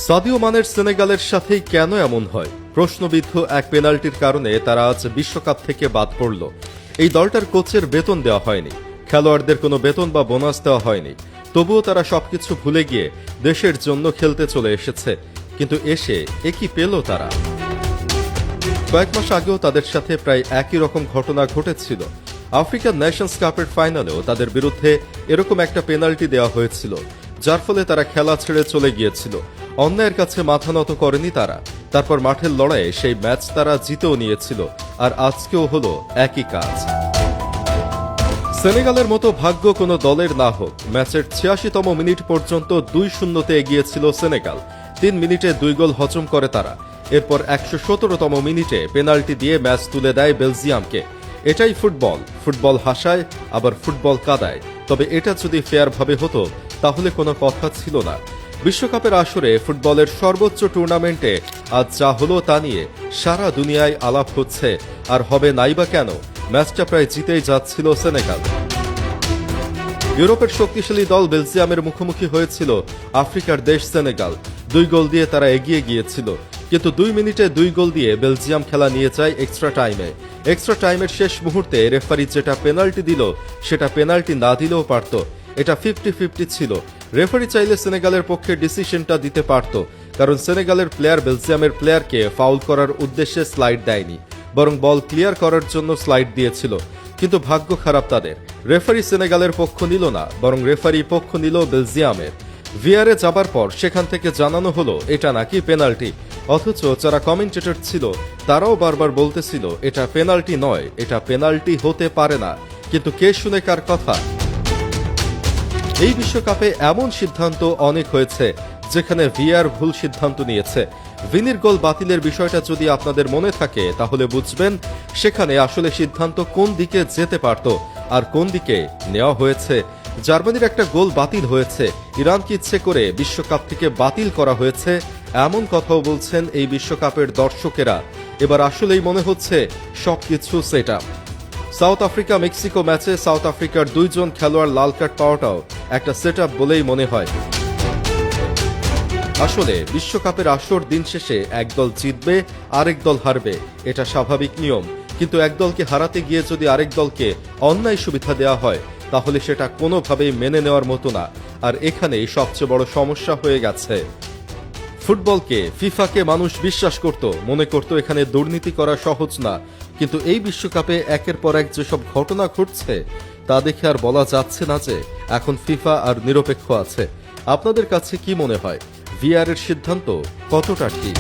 Sadio মানের সেনেগালের সাথেই কেন এমন হয়? প্রশ্নবিদ্ধ এক পেনাল্টির কারণে তারা আজ বিশ্বকাপ থেকে বাদ পড়ল। এই দলটার কোচের বেতন দেওয়া হয়নি, খেলোয়াড়দের কোনো বেতন বা বোনাস দেওয়া হয়নি, তবুও তারা সবকিছু ভুলে গিয়ে দেশের জন্য খেলতে চলে এসেছে। কিন্তু এসে কি পেল তারা? কয়েক মাস আগেও তাদের সাথে প্রায় একই রকম ঘটনা ঘটেছিল। আফ্রিকান নেশনস কাপের ফাইনালেও তাদের বিরুদ্ধে এরকম একটা পেনাল্টি দেওয়া হয়েছিল, যার ফলে তারা খেলা ছেড়ে চলে গিয়েছিল। অন্যায়ের কাছে মাথা নত করেনি তারা। তারপর মাঠের লড়াইয়ে সেই ম্যাচ তারা জিতেও নিয়েছিল, আর আজকেও হলো একই কাজ। সেনেগালের মতো ভাগ্য কোনো দলের না হোক, ম্যাচের ৮৬তম মিনিট পর্যন্ত ২-০ এগিয়েছিল সেনেগাল। ৩ মিনিটে ২ গোল হজম করে তারা। এরপর ১১৭তম মিনিটে পেনাল্টি দিয়ে ম্যাচ তুলে দেয় বেলজিয়ামকে। এটাই ফুটবল। ফুটবল হাসায়, আবার ফুটবল কাদায়। তবে এটা যদি ফেয়ারভাবে হতো তাহলে কোনো কথা ছিল না। বিশ্বকাপের আসরে ফুটবলের সর্বোচ্চ টুর্নামেন্টে আজ যা হলো তা নিয়ে সারা দুনিয়ায় আলাপ হচ্ছে, আর হবে নাইবা কেন। ম্যাচটা প্রায় জিতেই যাচ্ছিল সেনেগাল। ইউরোপের শক্তিশালী দল বেলজিয়ামের মুখোমুখি হয়েছিল আফ্রিকার দেশ সেনেগাল। ২ গোল দিয়ে তারা এগিয়ে গিয়েছিল, কিন্তু ২ মিনিটে ২ গোল দিয়ে বেলজিয়াম খেলা নিয়ে যায় এক্সট্রা টাইমে। এক্সট্রা টাইমের শেষ মুহূর্তে রেফারি যেটা পেনাল্টি দিল, সেটা পেনাল্টি না দিলেও পারত। এটা 50-50 ছিল। রেফারি চাইলে সেনেগালের পক্ষে ডিসিশনটা দিতে পারত, কারণ সেনেগালের প্লেয়ার বেলজিয়ামের প্লেয়ারকে ফাউল করার উদ্দেশ্যে স্লাইড দেয়নি, বরং বল ক্লিয়ার করার জন্য স্লাইড দিয়েছিল। কিন্তু ভাগ্য খারাপ তাদের। রেফারি সেনেগালের পক্ষ নিল না, বরং রেফারি পক্ষ নিল বেলজিয়ামের। ভিআরে যাবার পর সেখান থেকে জানানো হলো এটা নাকি পেনাল্টি। অথচ যারা কমেন্টেটর ছিল তারাও বারবার বলতেছিল এটা পেনাল্টি নয়, এটা পেনাল্টি হতে পারে না। কিন্তু কে শুনে কার কথা? এই বিশ্বকাপে এমন সিদ্ধান্ত অনেক হয়েছে যেখানে ভিআর ভুল সিদ্ধান্ত নিয়েছে। ভিনির গোল বাতিলের বিষয়টা যদি আপনাদের মনে থাকে তাহলে বুঝবেন সেখানে আসলে সিদ্ধান্ত কোন দিকে যেতে পারত আর কোন দিকে নেওয়া হয়েছে। জার্মানির একটা গোল বাতিল হয়েছে, ইরানকে ইচ্ছে করে বিশ্বকাপ থেকে বাতিল করা হয়েছে, এমন কথাও বলছেন এই বিশ্বকাপের দর্শকেরা। এবার আসলেই মনে হচ্ছে সবকিছু set up. South Africa Mexico ম্যাচে সাউথ আফ্রিকার ২ জন খেলোয়াড় লাল কার্ড পাওয়াটাও একটা সেট আপ বলেই মনে হয়। আসলে বিশ্বকাপের আসর দিন শেষে এক দল জিতবে, আরেক দল হারবে, এটা স্বাভাবিক নিয়ম। কিন্তু এক দলকে হারাতে গিয়ে যদি আরেক দলকে অন্যায় সুবিধা দেওয়া হয় তাহলে সেটা কোনোভাবেই মেনে নেওয়ার মতো না। আর এখানেই সবচেয়ে বড় সমস্যা হয়ে গেছে। ফুটবলকে, ফিফাকে মানুষ বিশ্বাস করত, মনে করত এখানে দুর্নীতি করা সহজ না। কিন্তু এই বিশ্বকাপে একের পর এক যেসব ঘটনা ঘটছে তা দেখে আর বলা যাচ্ছে না যে এখন ফিফা আর নিরপেক্ষ আছে। আপনাদের কাছে কি মনে হয়, ভিআর এর সিদ্ধান্ত কতটা ঠিক?